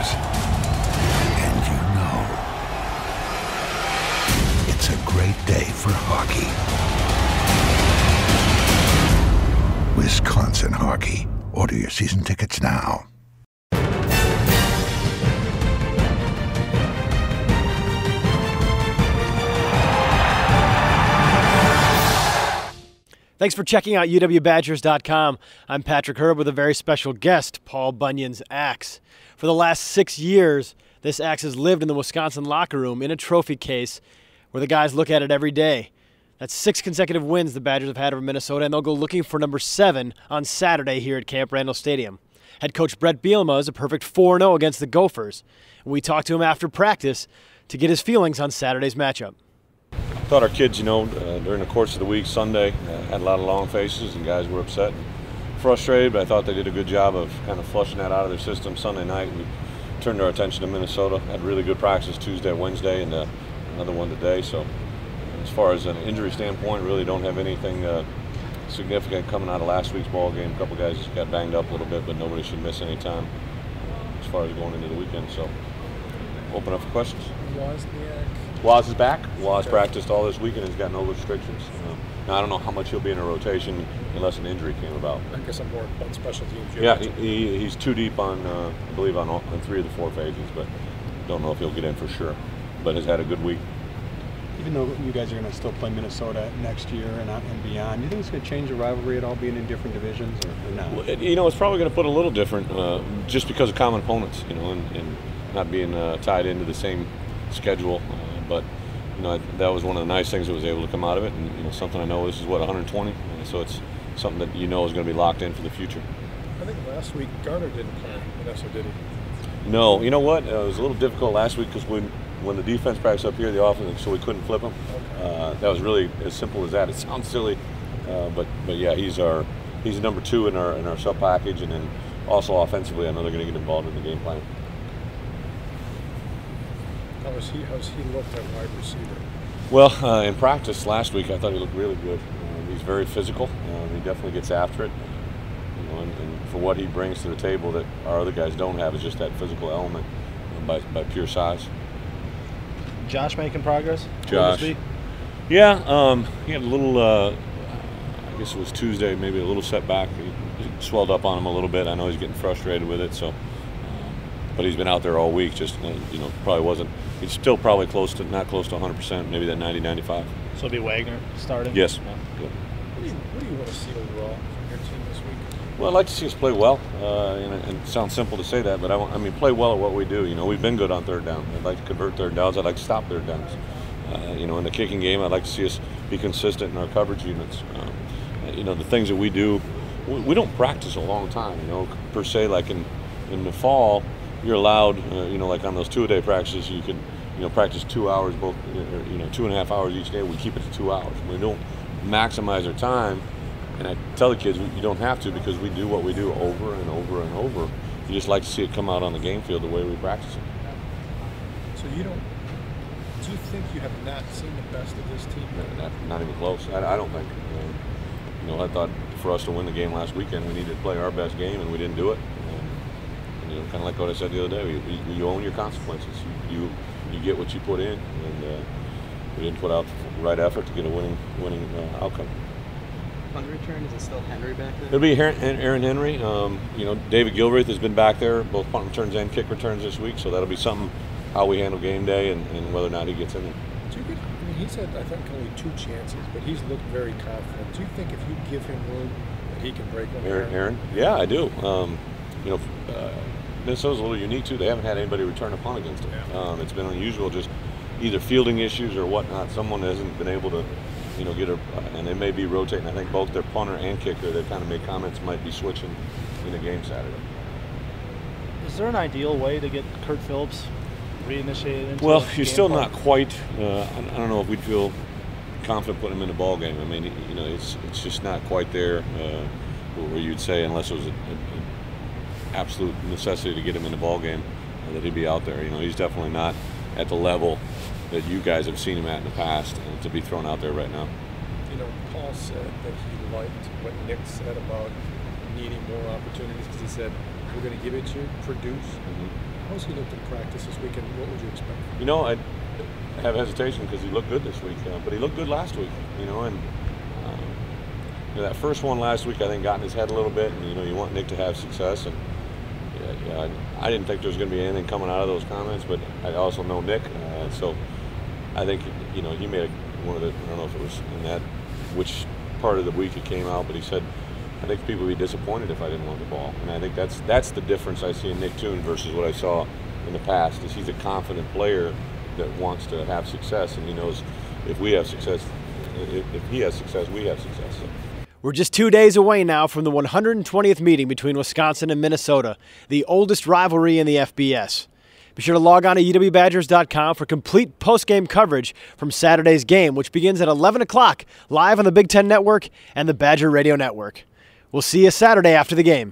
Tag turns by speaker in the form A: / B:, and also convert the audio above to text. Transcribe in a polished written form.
A: scores. And you know it's a great day for hockey. Wisconsin hockey. Order your season tickets now.
B: Thanks for checking out UWBadgers.com. I'm Patrick Herb with a very special guest, Paul Bunyan's axe. For the last 6 years, this axe has lived in the Wisconsin locker room in a trophy case where the guys look at it every day. That's 6 consecutive wins the Badgers have had over Minnesota, and they'll go looking for number 7 on Saturday here at Camp Randall Stadium. Head coach Bret Bielema is a perfect 4-0 against the Gophers. And we talked to him after practice to get his feelings on Saturday's matchup.
C: I thought our kids, during the course of the week, Sunday, had a lot of long faces and guys were upset and frustrated, but I thought they did a good job of kind of flushing that out of their system. Sunday night, we turned our attention to Minnesota, had really good practice Tuesday, Wednesday, and another one today. So as far as an injury standpoint, really don't have anything significant coming out of last week's ball game. A couple guys just got banged up a little bit, but nobody should miss any time as far as going into the weekend. So open up for questions. Waz is back. Waz practiced all this weekend. He's got no restrictions. Now I don't know how much he'll be in a rotation unless an injury came about.
D: I guess I'm more on special teams.
C: Yeah, he's too deep on, I believe, on 3 of the 4 phases, but don't know if he'll get in for sure. But has had a good week.
E: Even though you guys are going to still play Minnesota next year and beyond, do you think it's going to change the rivalry at all, being in different divisions, or not?
C: Well, it's probably going to put a little different, just because of common opponents, and not being tied into the same schedule. But that was one of the nice things that was able to come out of it, and something I know this is 120, so it's something that is going to be locked in for the future.
D: I think last week Garner didn't play, Vanessa, did he?
C: No, you know what? It was a little difficult last week because when the defense practiced up here, the offense, so we couldn't flip him. Okay. That was really as simple as that. It sounds silly, but yeah, he's number 2 in our sub package, and then also offensively, I know they're going to get involved in the game plan.
D: How's he looked at wide receiver?
C: Well, in practice last week, I thought he looked really good. He's very physical. He definitely gets after it. And for what he brings to the table that our other guys don't have is just that physical element by pure size.
F: Josh making progress?
C: Josh. Yeah, he had a little, I guess it was Tuesday, maybe a little setback. He swelled up on him a little bit. I know he's getting frustrated with it, so. But he's been out there all week, just, probably wasn't. He's still probably not close to 100%, maybe that 90-95.
F: So it'll be Wagner starting?
C: Yes.
F: Yeah.
C: Good.
D: What do you want to see overall from your team this week?
C: Well, I'd like to see us play well, and it sounds simple to say that, but I mean, play well at what we do. We've been good on third down. I'd like to convert third downs. I'd like to stop third downs. In the kicking game, I'd like to see us be consistent in our coverage units. The things that we do, we don't practice a long time, per se, like in the fall. You're allowed, like on those 2-a-day practices, you can, practice 2 hours, both, 2.5 hours each day. We keep it to 2 hours. We don't maximize our time, and I tell the kids you don't have to because we do what we do over and over and over. You just like to see it come out on the game field the way we practice it.
D: So do you think you have not seen the best of this team?
C: Not even close. I don't think. I thought for us to win the game last weekend, we needed to play our best game, and we didn't do it. Kind of like what I said the other day, you own your consequences. You get what you put in, and we didn't put out the right effort to get a winning outcome.
G: On the return, is it still Henry back there?
C: It'll be Aaron Henry. David Gilreath has been back there, both punt returns and kick returns this week, so that'll be something how we handle game day and whether or not he gets in there.
D: He's had, I think, only 2 chances, but he's looked very confident. Do you think if you give him room that he can break one?
C: Aaron? Yeah, I do. Minnesota's a little unique too. They haven't had anybody return a punt against them. It's been unusual, just either fielding issues or whatnot. Someone hasn't been able to, get and they may be rotating. I think both their punter and kicker, they've kind of made comments might be switching in the game Saturday.
F: Is there an ideal way to get Kurt Phillips reinitiated into
C: Well,
F: the
C: you're
F: game
C: still
F: plan?
C: not quite. I don't know if we'd feel confident putting him in the ball game. I mean, it's just not quite there where you'd say unless it was an absolute necessity to get him in the ball game that he'd be out there. He's definitely not at the level that you guys have seen him at in the past to be thrown out there right now.
D: Paul said that he liked what Nick said about needing more opportunities because he said We're going to give it to you, produce. How's he looked in practice this weekend? What would you expect?
C: You know, I have hesitation because he looked good this week, but he looked good last week. You know, and that first one last week, I think, got in his head a little bit. And you want Nick to have success, and I didn't think there was going to be anything coming out of those comments, but I also know Nick, so I think he made one of the, I don't know if it was in that which part of the week it came out, but he said, I think people would be disappointed if I didn't want the ball. And I think that's the difference I see in Nick Toon versus what I saw in the past, is he's a confident player that wants to have success, and he knows if we have success, if he has success, we have success. So.
B: We're just 2 days away now from the 120th meeting between Wisconsin and Minnesota, the oldest rivalry in the FBS. Be sure to log on to UWBadgers.com for complete post-game coverage from Saturday's game, which begins at 11 o'clock live on the Big Ten Network and the Badger Radio Network. We'll see you Saturday after the game.